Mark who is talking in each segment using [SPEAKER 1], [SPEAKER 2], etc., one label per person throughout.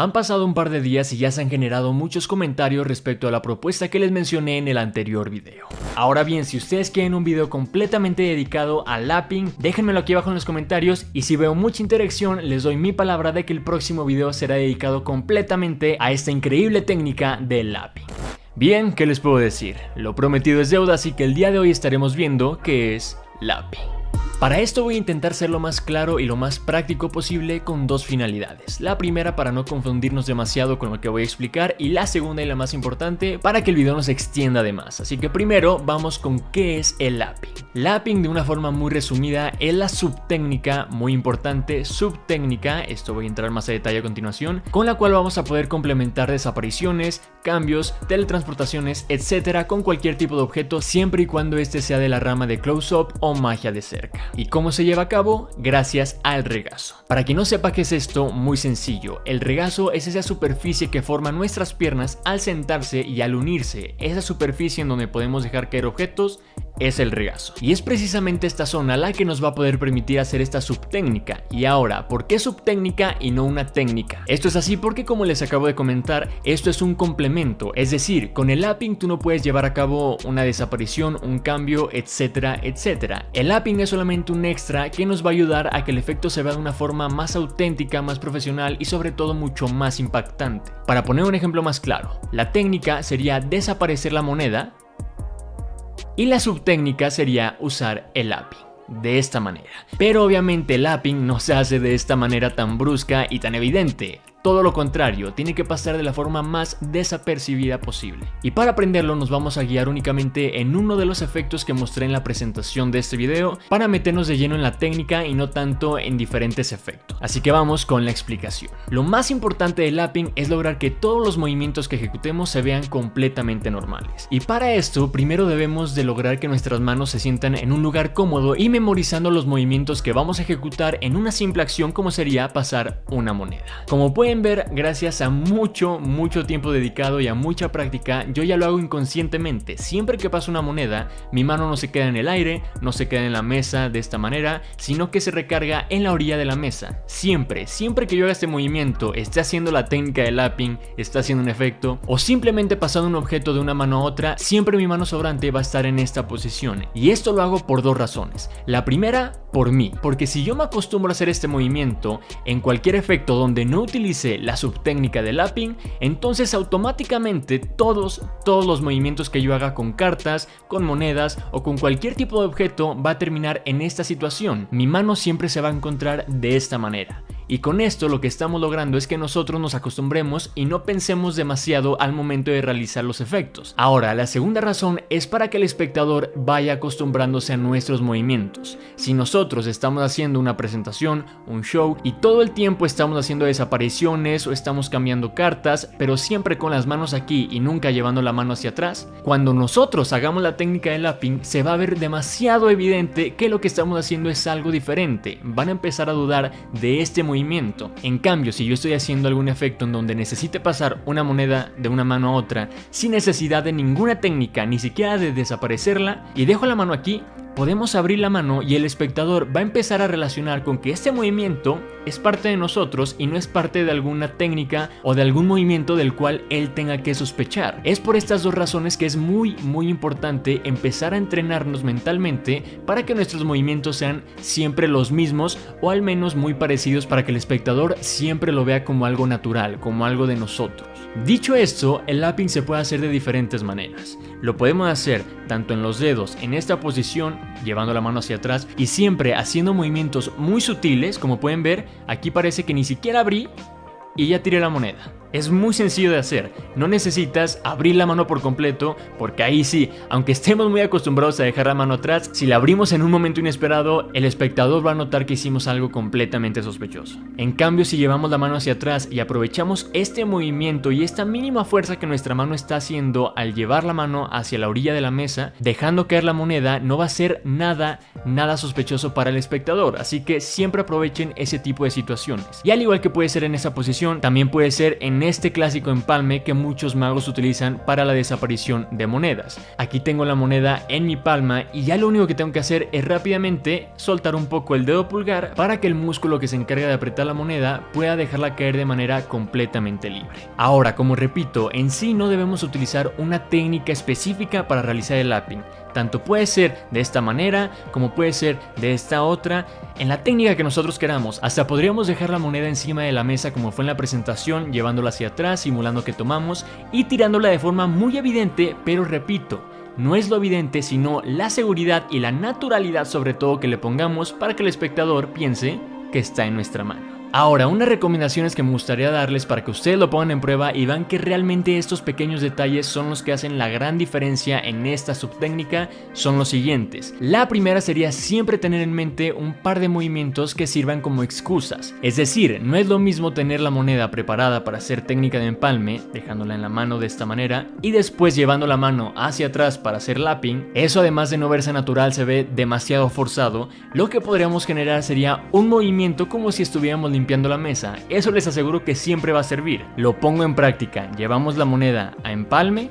[SPEAKER 1] Han pasado un par de días y ya se han generado muchos comentarios respecto a la propuesta que les mencioné en el anterior video. Ahora bien, si ustedes quieren un video completamente dedicado al lapping, déjenmelo aquí abajo en los comentarios y si veo mucha interacción les doy mi palabra de que el próximo video será dedicado completamente a esta increíble técnica del lapping. Bien, ¿qué les puedo decir? Lo prometido es deuda, así que el día de hoy estaremos viendo qué es lapping. Para esto voy a intentar ser lo más claro y lo más práctico posible con dos finalidades. La primera para no confundirnos demasiado con lo que voy a explicar y la segunda y la más importante para que el video no se extienda de más. Así que primero vamos con qué es el lapping. Lapping de una forma muy resumida es la subtécnica, muy importante, subtécnica, esto voy a entrar más a detalle a continuación, con la cual vamos a poder complementar desapariciones, cambios, teletransportaciones, etcétera con cualquier tipo de objeto siempre y cuando este sea de la rama de close-up o magia de cerca. ¿Y cómo se lleva a cabo? Gracias al regazo. Para quien no sepa qué es esto, muy sencillo. El regazo es esa superficie que forman nuestras piernas al sentarse y al unirse. Esa superficie en donde podemos dejar caer objetos es el regazo. Y es precisamente esta zona la que nos va a poder permitir hacer esta subtécnica. Y ahora, ¿por qué subtécnica y no una técnica? Esto es así porque, como les acabo de comentar, esto es un complemento. Es decir, con el lapping tú no puedes llevar a cabo una desaparición, un cambio, etcétera, etcétera. El lapping es solamente un extra que nos va a ayudar a que el efecto se vea de una forma más auténtica, más profesional y sobre todo mucho más impactante. Para poner un ejemplo más claro, la técnica sería desaparecer la moneda y la subtécnica sería usar el lapping de esta manera. Pero obviamente el lapping no se hace de esta manera tan brusca y tan evidente. Todo lo contrario, tiene que pasar de la forma más desapercibida posible. Y para aprenderlo nos vamos a guiar únicamente en uno de los efectos que mostré en la presentación de este video para meternos de lleno en la técnica y no tanto en diferentes efectos. Así que vamos con la explicación. Lo más importante del lapping es lograr que todos los movimientos que ejecutemos se vean completamente normales. Y para esto primero debemos de lograr que nuestras manos se sientan en un lugar cómodo y memorizando los movimientos que vamos a ejecutar en una simple acción como sería pasar una moneda. Como pueden ver, gracias a mucho tiempo dedicado y a mucha práctica, yo ya lo hago inconscientemente. Siempre que paso una moneda, mi mano no se queda en el aire, no se queda en la mesa de esta manera, sino que se recarga en la orilla de la mesa. Siempre que yo haga este movimiento, esté haciendo la técnica de lapping, esté haciendo un efecto o simplemente pasando un objeto de una mano a otra, siempre mi mano sobrante va a estar en esta posición. Y esto lo hago por dos razones. La primera, por mí, porque si yo me acostumbro a hacer este movimiento en cualquier efecto donde no utilice la subtécnica de lapping, entonces automáticamente todos los movimientos que yo haga con cartas, con monedas o con cualquier tipo de objeto va a terminar en esta situación. Mi mano siempre se va a encontrar de esta manera. Y con esto lo que estamos logrando es que nosotros nos acostumbremos y no pensemos demasiado al momento de realizar los efectos. Ahora, la segunda razón es para que el espectador vaya acostumbrándose a nuestros movimientos. Si nosotros estamos haciendo una presentación, un show y todo el tiempo estamos haciendo desapariciones o estamos cambiando cartas, pero siempre con las manos aquí y nunca llevando la mano hacia atrás, cuando nosotros hagamos la técnica de lapping se va a ver demasiado evidente que lo que estamos haciendo es algo diferente. Van a empezar a dudar de este movimiento. En cambio, si yo estoy haciendo algún efecto en donde necesite pasar una moneda de una mano a otra sin necesidad de ninguna técnica, ni siquiera de desaparecerla, y dejo la mano aquí, podemos abrir la mano y el espectador va a empezar a relacionar con que este movimiento es parte de nosotros y no es parte de alguna técnica o de algún movimiento del cual él tenga que sospechar. Es por estas dos razones que es muy importante empezar a entrenarnos mentalmente para que nuestros movimientos sean siempre los mismos o al menos muy parecidos para que el espectador siempre lo vea como algo natural, como algo de nosotros. Dicho esto, el lapping se puede hacer de diferentes maneras. Lo podemos hacer tanto en los dedos, en esta posición, llevando la mano hacia atrás y siempre haciendo movimientos muy sutiles. Como pueden ver, aquí parece que ni siquiera abrí y ya tiré la moneda. Es muy sencillo de hacer, no necesitas abrir la mano por completo porque ahí sí, aunque estemos muy acostumbrados a dejar la mano atrás, si la abrimos en un momento inesperado, el espectador va a notar que hicimos algo completamente sospechoso. En cambio, si llevamos la mano hacia atrás y aprovechamos este movimiento y esta mínima fuerza que nuestra mano está haciendo al llevar la mano hacia la orilla de la mesa, dejando caer la moneda, no va a ser nada sospechoso para el espectador, así que siempre aprovechen ese tipo de situaciones. Y al igual que puede ser en esa posición, también puede ser en con este clásico empalme que muchos magos utilizan para la desaparición de monedas. Aquí tengo la moneda en mi palma y ya lo único que tengo que hacer es rápidamente soltar un poco el dedo pulgar para que el músculo que se encarga de apretar la moneda pueda dejarla caer de manera completamente libre. Ahora, como repito, en sí no debemos utilizar una técnica específica para realizar el lapping. Tanto puede ser de esta manera como puede ser de esta otra, en la técnica que nosotros queramos. Hasta podríamos dejar la moneda encima de la mesa como fue en la presentación, llevándola hacia atrás, simulando que tomamos y tirándola de forma muy evidente, pero repito, no es lo evidente sino la seguridad y la naturalidad sobre todo que le pongamos para que el espectador piense que está en nuestra mano. Ahora, unas recomendaciones que me gustaría darles para que ustedes lo pongan en prueba y vean que realmente estos pequeños detalles son los que hacen la gran diferencia en esta subtécnica son los siguientes. La primera sería siempre tener en mente un par de movimientos que sirvan como excusas. Es decir, no es lo mismo tener la moneda preparada para hacer técnica de empalme, dejándola en la mano de esta manera, y después llevando la mano hacia atrás para hacer lapping. Eso, además de no verse natural, se ve demasiado forzado. Lo que podríamos generar sería un movimiento como si estuviéramos limpiando la mesa. Eso les aseguro que siempre va a servir. Lo pongo en práctica. Llevamos la moneda a empalme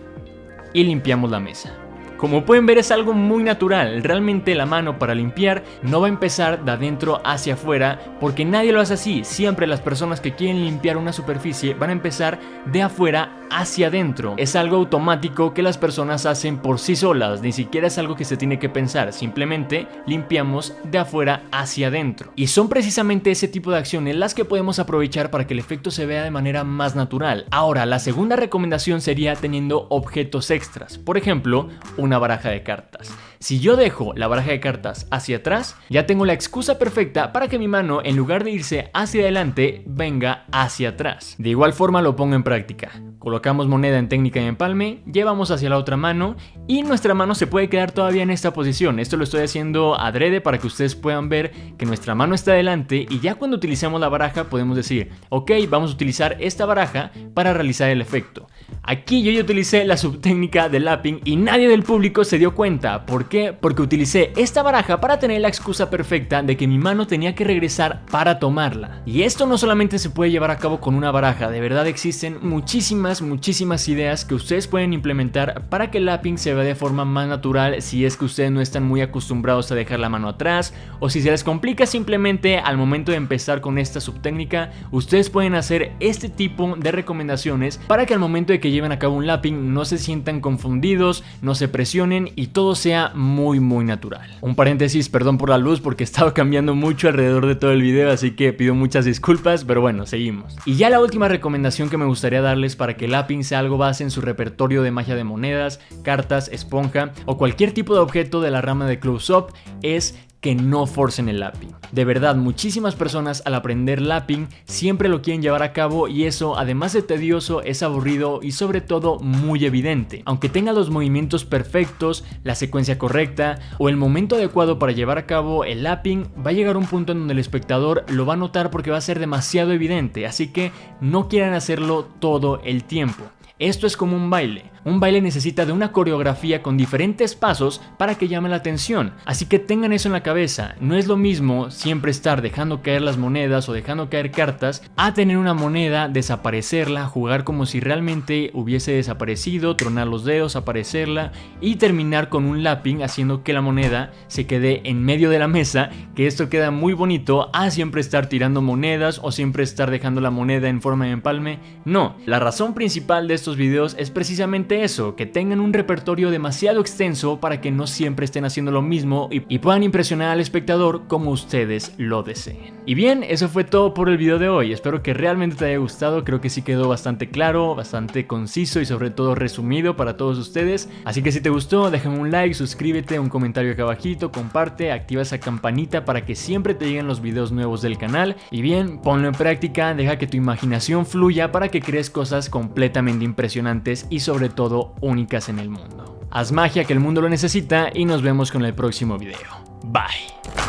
[SPEAKER 1] y limpiamos la mesa. Como pueden ver, es algo muy natural. Realmente la mano para limpiar no va a empezar de adentro hacia afuera, porque nadie lo hace así. Siempre las personas que quieren limpiar una superficie van a empezar de afuera hacia adentro. Es algo automático que las personas hacen por sí solas, ni siquiera es algo que se tiene que pensar, simplemente limpiamos de afuera hacia adentro. Y son precisamente ese tipo de acciones las que podemos aprovechar para que el efecto se vea de manera más natural. Ahora, la segunda recomendación sería teniendo objetos extras, por ejemplo, una baraja de cartas. Si yo dejo la baraja de cartas hacia atrás, ya tengo la excusa perfecta para que mi mano, en lugar de irse hacia adelante, venga hacia atrás. De igual forma lo pongo en práctica. Colocamos moneda en técnica de empalme, llevamos hacia la otra mano y nuestra mano se puede quedar todavía en esta posición. Esto lo estoy haciendo adrede para que ustedes puedan ver que nuestra mano está adelante y ya cuando utilicemos la baraja podemos decir, ok, vamos a utilizar esta baraja para realizar el efecto. Aquí yo ya utilicé la subtécnica de lapping y nadie del público se dio cuenta. ¿Por qué? Porque utilicé esta baraja para tener la excusa perfecta de que mi mano tenía que regresar para tomarla. Y esto no solamente se puede llevar a cabo con una baraja, de verdad existen muchísimas ideas que ustedes pueden implementar para que el lapping se vea de forma más natural si es que ustedes no están muy acostumbrados a dejar la mano atrás, o si se les complica simplemente al momento de empezar con esta subtécnica. Ustedes pueden hacer este tipo de recomendaciones para que al momento de que lleven a cabo un lapping no se sientan confundidos, no se presionen y todo sea muy natural. Un paréntesis, perdón por la luz porque he estado cambiando mucho alrededor de todo el video, así que pido muchas disculpas, pero bueno, seguimos. Y ya la última recomendación que me gustaría darles para que el lapping sea algo base en su repertorio de magia de monedas, cartas, esponja o cualquier tipo de objeto de la rama de close-up es que no forcen el lapping. De verdad, muchísimas personas al aprender lapping siempre lo quieren llevar a cabo y eso, además de tedioso, es aburrido y sobre todo muy evidente. Aunque tenga los movimientos perfectos, la secuencia correcta o el momento adecuado para llevar a cabo el lapping, va a llegar un punto en donde el espectador lo va a notar porque va a ser demasiado evidente, así que no quieran hacerlo todo el tiempo. Esto es como un baile. Un baile necesita de una coreografía con diferentes pasos para que llame la atención. Así que tengan eso en la cabeza. No es lo mismo siempre estar dejando caer las monedas o dejando caer cartas a tener una moneda, desaparecerla, jugar como si realmente hubiese desaparecido, tronar los dedos, aparecerla y terminar con un lapping haciendo que la moneda se quede en medio de la mesa, que esto queda muy bonito a siempre estar tirando monedas o siempre estar dejando la moneda en forma de empalme. No, la razón principal de estos videos es precisamente eso, que tengan un repertorio demasiado extenso para que no siempre estén haciendo lo mismo y puedan impresionar al espectador como ustedes lo deseen. Y bien, eso fue todo por el video de hoy. Espero que realmente te haya gustado. Creo que sí quedó bastante claro, bastante conciso y sobre todo resumido para todos ustedes. Así que si te gustó, déjame un like, suscríbete, un comentario acá abajito, comparte, activa esa campanita para que siempre te lleguen los videos nuevos del canal. Y bien, ponlo en práctica, deja que tu imaginación fluya para que crees cosas completamente impresionantes y sobre todo únicas en el mundo. Haz magia, que el mundo lo necesita, y nos vemos con el próximo video. Bye.